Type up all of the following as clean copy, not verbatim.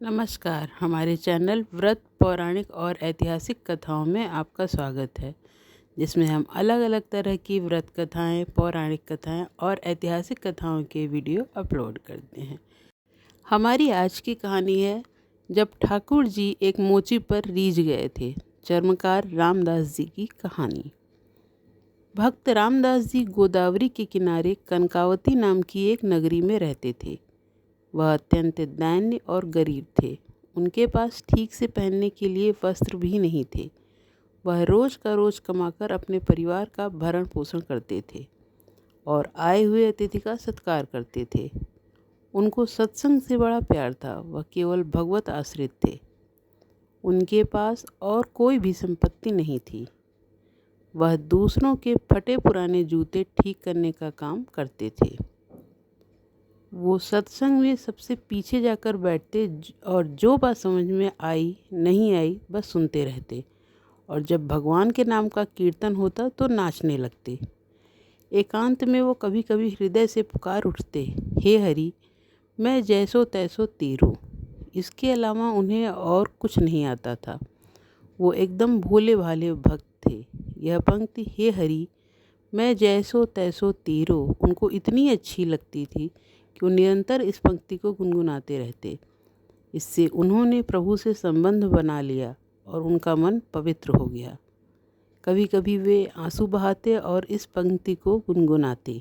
नमस्कार। हमारे चैनल व्रत पौराणिक और ऐतिहासिक कथाओं में आपका स्वागत है, जिसमें हम अलग अलग तरह की व्रत कथाएं, पौराणिक कथाएं और ऐतिहासिक कथाओं के वीडियो अपलोड करते हैं। हमारी आज की कहानी है जब ठाकुर जी एक मोची पर रीझ गए थे। चर्मकार रामदास जी की कहानी। भक्त रामदास जी गोदावरी के किनारे कनकावती नाम की एक नगरी में रहते थे। वह अत्यंत दैन्य और गरीब थे। उनके पास ठीक से पहनने के लिए वस्त्र भी नहीं थे। वह रोज का रोज कमाकर अपने परिवार का भरण पोषण करते थे और आए हुए अतिथि का सत्कार करते थे। उनको सत्संग से बड़ा प्यार था। वह केवल भगवत आश्रित थे। उनके पास और कोई भी संपत्ति नहीं थी। वह दूसरों के फटे पुराने जूते ठीक करने का काम करते थे। वो सत्संग में सबसे पीछे जाकर बैठते और जो बात समझ में आई नहीं आई बस सुनते रहते, और जब भगवान के नाम का कीर्तन होता तो नाचने लगते। एकांत में वो कभी कभी हृदय से पुकार उठते, हे हरि, मैं जैसो तैसो तीरो। इसके अलावा उन्हें और कुछ नहीं आता था। वो एकदम भोले भाले भक्त थे। यह पंक्ति, हे हरि, मैं जैसो तैसो तीरो, उनको इतनी अच्छी लगती थी कि वो निरंतर इस पंक्ति को गुनगुनाते रहते। इससे उन्होंने प्रभु से संबंध बना लिया और उनका मन पवित्र हो गया। कभी कभी वे आंसू बहाते और इस पंक्ति को गुनगुनाते।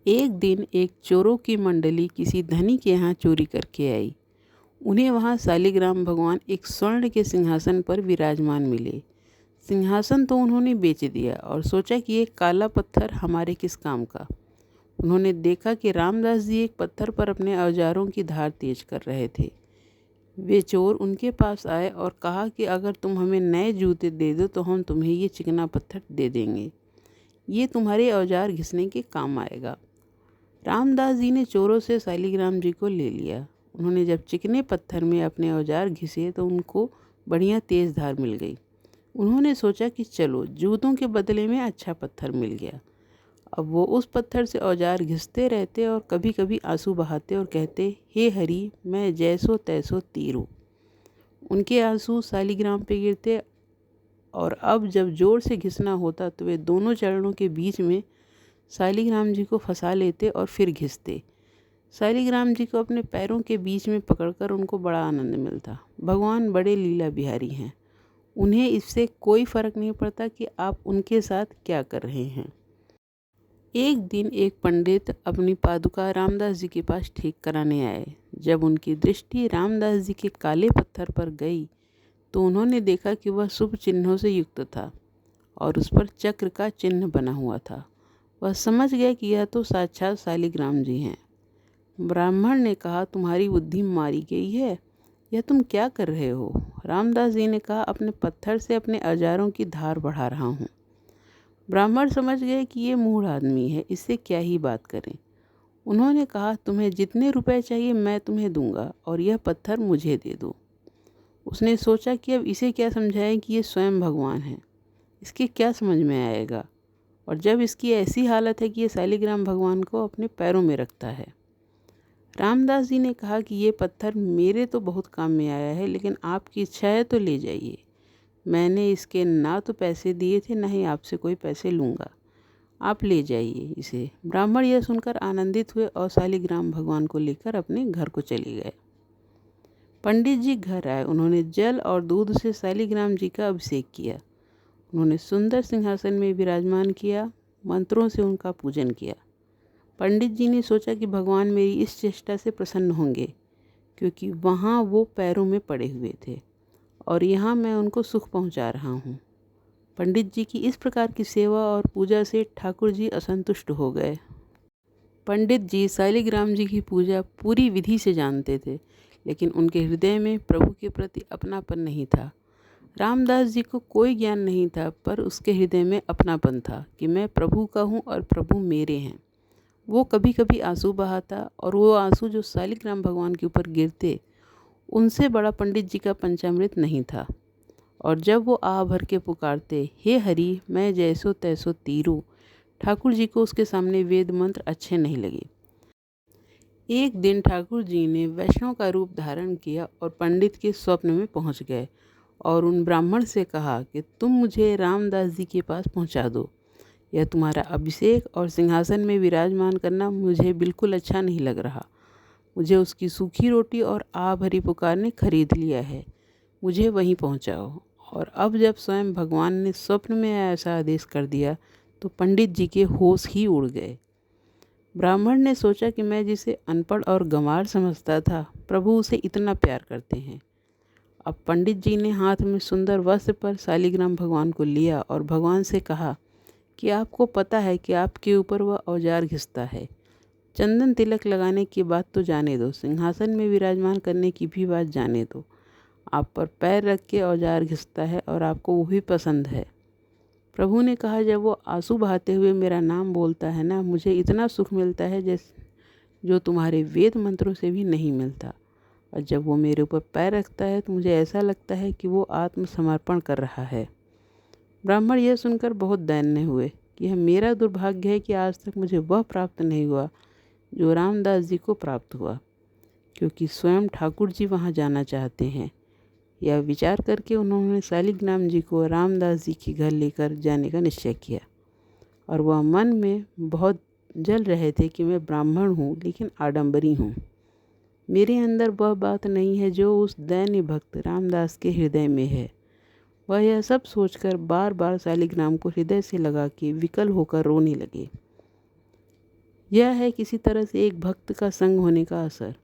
एक दिन एक चोरों की मंडली किसी धनी के यहाँ चोरी करके आई। उन्हें वहाँ शालिग्राम भगवान एक स्वर्ण के सिंहासन पर विराजमान मिले। सिंहासन तो उन्होंने बेच दिया और सोचा कि ये काला पत्थर हमारे किस काम का। उन्होंने देखा कि रामदास जी एक पत्थर पर अपने औजारों की धार तेज कर रहे थे। वे चोर उनके पास आए और कहा कि अगर तुम हमें नए जूते दे दो तो हम तुम्हें ये चिकना पत्थर दे देंगे। ये तुम्हारे औजार घिसने के काम आएगा। रामदास जी ने चोरों से शालिग्राम जी को ले लिया। उन्होंने जब चिकने पत्थर में अपने औजार घिसे तो उनको बढ़िया तेज धार मिल गई। उन्होंने सोचा कि चलो, जूतों के बदले में अच्छा पत्थर मिल गया। अब वो उस पत्थर से औजार घिसते रहते और कभी कभी आंसू बहाते और कहते, हे हरि, मैं जैसो तैसो तीरो। उनके आंसू शालिग्राम पे गिरते और अब जब जोर से घिसना होता तो वे दोनों चरणों के बीच में शालिग्राम जी को फंसा लेते और फिर घिसते। शालिग्राम जी को अपने पैरों के बीच में पकड़कर उनको बड़ा आनंद मिलता। भगवान बड़े लीला बिहारी हैं। उन्हें इससे कोई फ़र्क नहीं पड़ता कि आप उनके साथ क्या कर रहे हैं। एक दिन एक पंडित अपनी पादुका रामदास जी के पास ठीक कराने आए। जब उनकी दृष्टि रामदास जी के काले पत्थर पर गई तो उन्होंने देखा कि वह शुभ चिन्हों से युक्त था और उस पर चक्र का चिन्ह बना हुआ था। वह समझ गया कि यह तो साक्षात शालिग्राम जी हैं। ब्राह्मण ने कहा, तुम्हारी बुद्धि मारी गई है, यह तुम क्या कर रहे हो? रामदास जी ने कहा, अपने पत्थर से अपने औजारों की धार बढ़ा रहा हूँ। ब्राह्मण समझ गए कि ये मूढ़ आदमी है, इससे क्या ही बात करें। उन्होंने कहा, तुम्हें जितने रुपए चाहिए मैं तुम्हें दूंगा और यह पत्थर मुझे दे दो। उसने सोचा कि अब इसे क्या समझाएं कि ये स्वयं भगवान है, इसके क्या समझ में आएगा, और जब इसकी ऐसी हालत है कि ये शालिग्राम भगवान को अपने पैरों में रखता है। रामदास जी ने कहा कि ये पत्थर मेरे तो बहुत काम में आया है, लेकिन आपकी इच्छा है तो ले जाइए। मैंने इसके ना तो पैसे दिए थे, ना ही आपसे कोई पैसे लूँगा। आप ले जाइए इसे। ब्राह्मण यह सुनकर आनंदित हुए और शालिग्राम भगवान को लेकर अपने घर को चले गए। पंडित जी घर आए। उन्होंने जल और दूध से शालिग्राम जी का अभिषेक किया। उन्होंने सुंदर सिंहासन में विराजमान किया। मंत्रों से उनका पूजन किया। पंडित जी ने सोचा कि भगवान मेरी इस चेष्टा से प्रसन्न होंगे, क्योंकि वहाँ वो पैरों में पड़े हुए थे और यहाँ मैं उनको सुख पहुँचा रहा हूँ। पंडित जी की इस प्रकार की सेवा और पूजा से ठाकुर जी असंतुष्ट हो गए। पंडित जी शालिग्राम जी की पूजा पूरी विधि से जानते थे, लेकिन उनके हृदय में प्रभु के प्रति अपनापन नहीं था। रामदास जी को कोई ज्ञान नहीं था, पर उसके हृदय में अपनापन था कि मैं प्रभु का हूँ और प्रभु मेरे हैं। वो कभी कभी आंसू बहाता और वो आंसू जो शालिग्राम भगवान के ऊपर गिरते, उनसे बड़ा पंडित जी का पंचामृत नहीं था। और जब वो आह भर के पुकारते, हे हरि, मैं जैसो तैसो तीरो, ठाकुर जी को उसके सामने वेद मंत्र अच्छे नहीं लगे। एक दिन ठाकुर जी ने वैष्णव का रूप धारण किया और पंडित के स्वप्न में पहुंच गए और उन ब्राह्मण से कहा कि तुम मुझे रामदास जी के पास पहुंचा दो। यह तुम्हारा अभिषेक और सिंहासन में विराजमान करना मुझे बिल्कुल अच्छा नहीं लग रहा। मुझे उसकी सूखी रोटी और आ भरी पुकार ने खरीद लिया है। मुझे वहीं पहुंचाओ। और अब जब स्वयं भगवान ने स्वप्न में ऐसा आदेश कर दिया तो पंडित जी के होश ही उड़ गए। ब्राह्मण ने सोचा कि मैं जिसे अनपढ़ और गंवार समझता था, प्रभु उसे इतना प्यार करते हैं। अब पंडित जी ने हाथ में सुंदर वस्त्र पर शालिग्राम भगवान को लिया और भगवान से कहा कि आपको पता है कि आपके ऊपर वह औजार घिसता है। चंदन तिलक लगाने की बात तो जाने दो, सिंहासन में विराजमान करने की भी बात जाने दो। आप पर पैर रख के औजार घिसता है और आपको वो भी पसंद है। प्रभु ने कहा, जब वो आंसू बहाते हुए मेरा नाम बोलता है ना, मुझे इतना सुख मिलता है जो तुम्हारे वेद मंत्रों से भी नहीं मिलता। और जब वो मेरे ऊपर पैर रखता है तो मुझे ऐसा लगता है कि वो आत्मसमर्पण कर रहा है। ब्राह्मण यह सुनकर बहुत दैन्य हुए कि यह मेरा दुर्भाग्य है कि आज तक मुझे वह प्राप्त नहीं हुआ जो रामदास जी को प्राप्त हुआ, क्योंकि स्वयं ठाकुर जी वहाँ जाना चाहते हैं। यह विचार करके उन्होंने शालिग्राम जी को रामदास जी के घर लेकर जाने का निश्चय किया। और वह मन में बहुत जल रहे थे कि मैं ब्राह्मण हूँ लेकिन आडंबरी हूँ। मेरे अंदर वह बात नहीं है जो उस दैन्य भक्त रामदास के हृदय में है। वह यह सब सोचकर बार बार शालिग्राम को हृदय से लगा के विकल होकर रोने लगे। यह है किसी तरह से एक भक्त का संग होने का असर।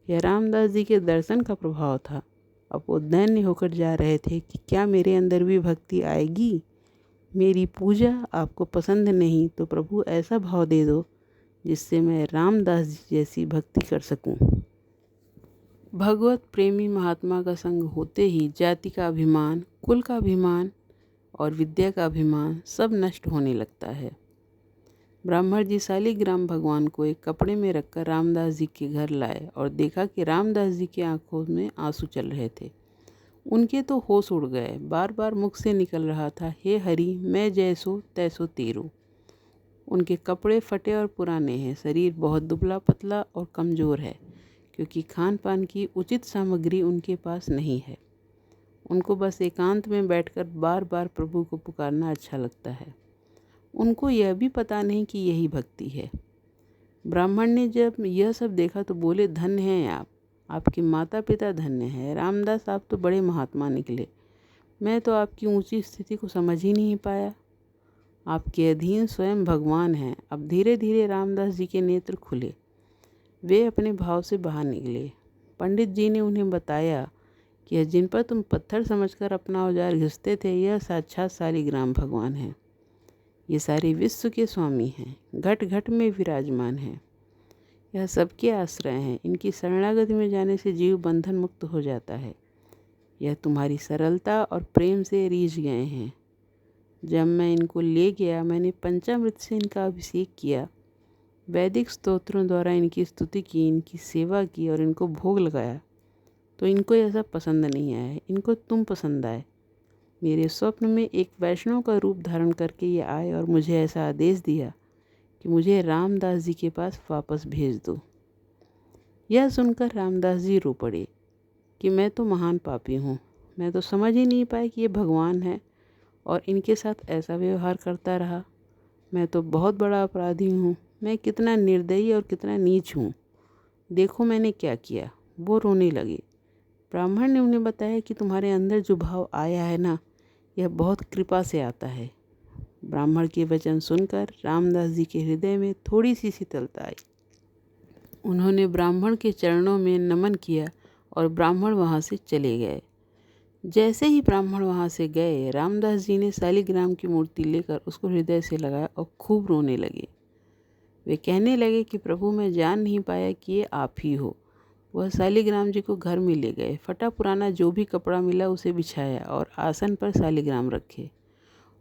यह रामदास जी के दर्शन का प्रभाव था। अब वो दैन्य होकर जा रहे थे कि क्या मेरे अंदर भी भक्ति आएगी। मेरी पूजा आपको पसंद नहीं तो प्रभु ऐसा भाव दे दो जिससे मैं रामदास जी जैसी भक्ति कर सकूं। भगवत प्रेमी महात्मा का संग होते ही जाति का अभिमान, कुल का अभिमान और विद्या का अभिमान सब नष्ट होने लगता है। ब्राह्मण जी शालिग्राम भगवान को एक कपड़े में रखकर रामदास जी के घर लाए और देखा कि रामदास जी की आंखों में आंसू चल रहे थे। उनके तो होश उड़ गए। बार बार मुख से निकल रहा था, हे हरि, मैं जैसो तैसो तेरो। उनके कपड़े फटे और पुराने हैं। शरीर बहुत दुबला पतला और कमज़ोर है, क्योंकि खान पान की उचित सामग्री उनके पास नहीं है। उनको बस एकांत में बैठकर बार बार प्रभु को पुकारना अच्छा लगता है। उनको यह भी पता नहीं कि यही भक्ति है। ब्राह्मण ने जब यह सब देखा तो बोले, धन्य हैं आप, आपके माता पिता धन्य हैं। रामदास, आप तो बड़े महात्मा निकले। मैं तो आपकी ऊंची स्थिति को समझ ही नहीं पाया। आपके अधीन स्वयं भगवान हैं। अब धीरे धीरे रामदास जी के नेत्र खुले। वे अपने भाव से बाहर निकले। पंडित जी ने उन्हें बताया कि यह जिन पर तुम पत्थर समझकर अपना औजार घिसते थे, यह साक्षात शालिग्राम भगवान हैं। ये सारे विश्व के स्वामी हैं, घट घट में विराजमान हैं। यह सबके आश्रय हैं। इनकी शरणागति में जाने से जीव बंधन मुक्त हो जाता है। यह तुम्हारी सरलता और प्रेम से रीझ गए हैं। जब मैं इनको ले गया, मैंने पंचामृत से इनका अभिषेक किया, वैदिक स्तोत्रों द्वारा इनकी स्तुति की, इनकी सेवा की और इनको भोग लगाया, तो इनको यह सब पसंद नहीं आया। इनको तुम पसंद आए। मेरे स्वप्न में एक वैष्णव का रूप धारण करके ये आए और मुझे ऐसा आदेश दिया कि मुझे रामदास जी के पास वापस भेज दो। यह सुनकर रामदास जी रो पड़े कि मैं तो महान पापी हूँ। मैं तो समझ ही नहीं पाया कि ये भगवान है और इनके साथ ऐसा व्यवहार करता रहा। मैं तो बहुत बड़ा अपराधी हूँ। मैं कितना निर्दयी और कितना नीच हूँ। देखो मैंने क्या किया। वो रोने लगे। ब्राह्मण ने उन्हें बताया कि तुम्हारे अंदर जो भाव आया है ना, यह बहुत कृपा से आता है। ब्राह्मण के वचन सुनकर रामदास जी के हृदय में थोड़ी सी शीतलता आई। उन्होंने ब्राह्मण के चरणों में नमन किया और ब्राह्मण वहाँ से चले गए। जैसे ही ब्राह्मण वहाँ से गए, रामदास जी ने शालिग्राम की मूर्ति लेकर उसको हृदय से लगाया और खूब रोने लगे। वे कहने लगे कि प्रभु, मैं जान नहीं पाया कि ये आप ही हो। वह शालिग्राम जी को घर में ले गए। फटा पुराना जो भी कपड़ा मिला उसे बिछाया और आसन पर शालिग्राम रखे,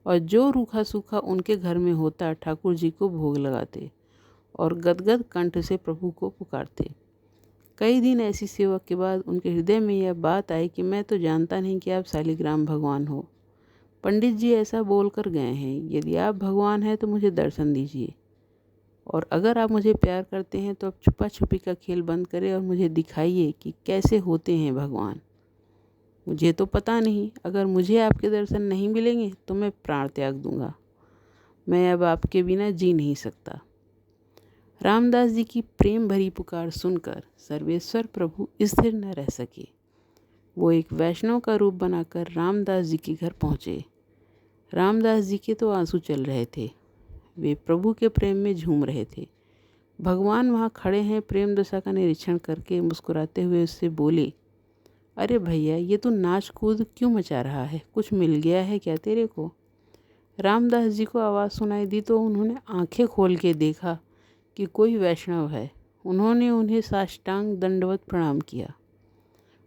और जो रूखा सूखा उनके घर में होता ठाकुर जी को भोग लगाते और गदगद कंठ से प्रभु को पुकारते। कई दिन ऐसी सेवा के बाद उनके हृदय में यह बात आई कि मैं तो जानता नहीं कि आप शालिग्राम भगवान हो। पंडित जी ऐसा बोल कर गए हैं, यदि आप भगवान हैं तो मुझे दर्शन दीजिए। और अगर आप मुझे प्यार करते हैं तो अब छुपा छुपी का खेल बंद करें और मुझे दिखाइए कि कैसे होते हैं भगवान। मुझे तो पता नहीं, अगर मुझे आपके दर्शन नहीं मिलेंगे तो मैं प्राण त्याग दूंगा। मैं अब आपके बिना जी नहीं सकता। रामदास जी की प्रेम भरी पुकार सुनकर सर्वेश्वर प्रभु स्थिर न रह सके। वो एक वैष्णव का रूप बनाकर रामदास जी के घर पहुँचे। रामदास जी के तो आंसू चल रहे थे। वे प्रभु के प्रेम में झूम रहे थे। भगवान वहाँ खड़े हैं। प्रेम दशा का निरीक्षण करके मुस्कुराते हुए उससे बोले, अरे भैया, ये तो नाच कूद क्यों मचा रहा है? कुछ मिल गया है क्या तेरे को? रामदास जी को आवाज़ सुनाई दी तो उन्होंने आंखें खोल के देखा कि कोई वैष्णव है। उन्होंने उन्हें साष्टांग दंडवत प्रणाम किया।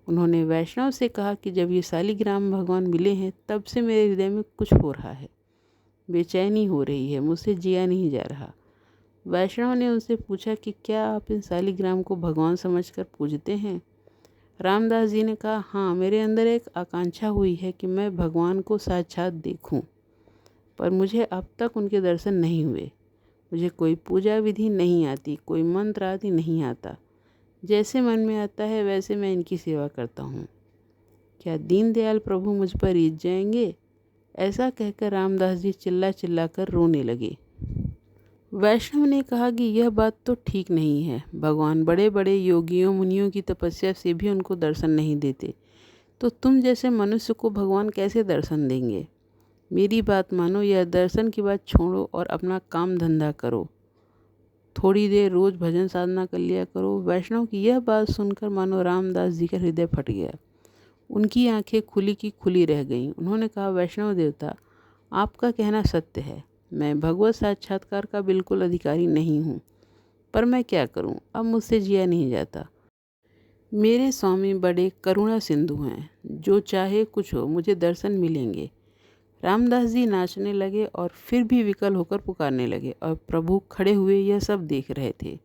उन्होंने वैष्णव से कहा कि जब ये शालिग्राम भगवान मिले हैं तब से मेरे हृदय में कुछ हो रहा है, बेचैनी हो रही है, मुझसे जिया नहीं जा रहा। वैष्णव ने उनसे पूछा कि क्या आप इन शालिग्राम को भगवान समझकर पूजते हैं? रामदास जी ने कहा, हाँ, मेरे अंदर एक आकांक्षा हुई है कि मैं भगवान को साक्षात देखूं, पर मुझे अब तक उनके दर्शन नहीं हुए। मुझे कोई पूजा विधि नहीं आती, कोई मंत्र आदि नहीं आता। जैसे मन में आता है वैसे मैं इनकी सेवा करता हूँ। क्या दीनदयाल प्रभु मुझ पर रीझ जाएंगे? ऐसा कहकर रामदास जी चिल्ला चिल्ला कर रोने लगे। वैष्णव ने कहा कि यह बात तो ठीक नहीं है। भगवान बड़े बड़े योगियों मुनियों की तपस्या से भी उनको दर्शन नहीं देते, तो तुम जैसे मनुष्य को भगवान कैसे दर्शन देंगे? मेरी बात मानो, यह दर्शन की बात छोड़ो और अपना काम धंधा करो। थोड़ी देर रोज भजन साधना कर लिया करो। वैष्णव की यह बात सुनकर मानो रामदास जी का हृदय फट गया। उनकी आंखें खुली की खुली रह गईं। उन्होंने कहा, वैष्णव देवता, आपका कहना सत्य है। मैं भगवत साक्षात्कार का बिल्कुल अधिकारी नहीं हूँ, पर मैं क्या करूँ, अब मुझसे जिया नहीं जाता। मेरे स्वामी बड़े करुणा सिंधु हैं, जो चाहे कुछ हो, मुझे दर्शन मिलेंगे। रामदास जी नाचने लगे और फिर भी विकल होकर पुकारने लगे, और प्रभु खड़े हुए यह सब देख रहे थे।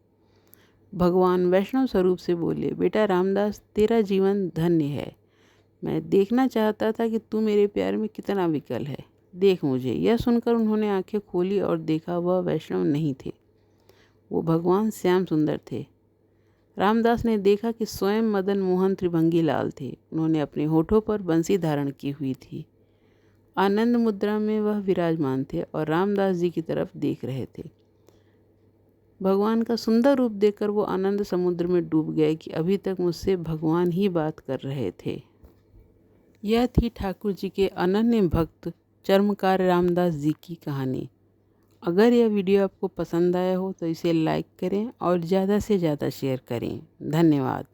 भगवान वैष्णव स्वरूप से बोले, बेटा रामदास, तेरा जीवन धन्य है। मैं देखना चाहता था कि तू मेरे प्यार में कितना विकल है। देख मुझे। यह सुनकर उन्होंने आंखें खोली और देखा वह वैष्णव नहीं थे, वो भगवान श्याम सुंदर थे। रामदास ने देखा कि स्वयं मदन मोहन त्रिभंगी लाल थे। उन्होंने अपने होठों पर बंसी धारण की हुई थी। आनंद मुद्रा में वह विराजमान थे और रामदास जी की तरफ देख रहे थे। भगवान का सुंदर रूप देखकर वो आनंद समुद्र में डूब गए कि अभी तक मुझसे भगवान ही बात कर रहे थे। यह थी ठाकुर जी के अनन्य भक्त चर्मकार रामदास जी की कहानी। अगर यह वीडियो आपको पसंद आया हो तो इसे लाइक करें और ज़्यादा से ज़्यादा शेयर करें। धन्यवाद।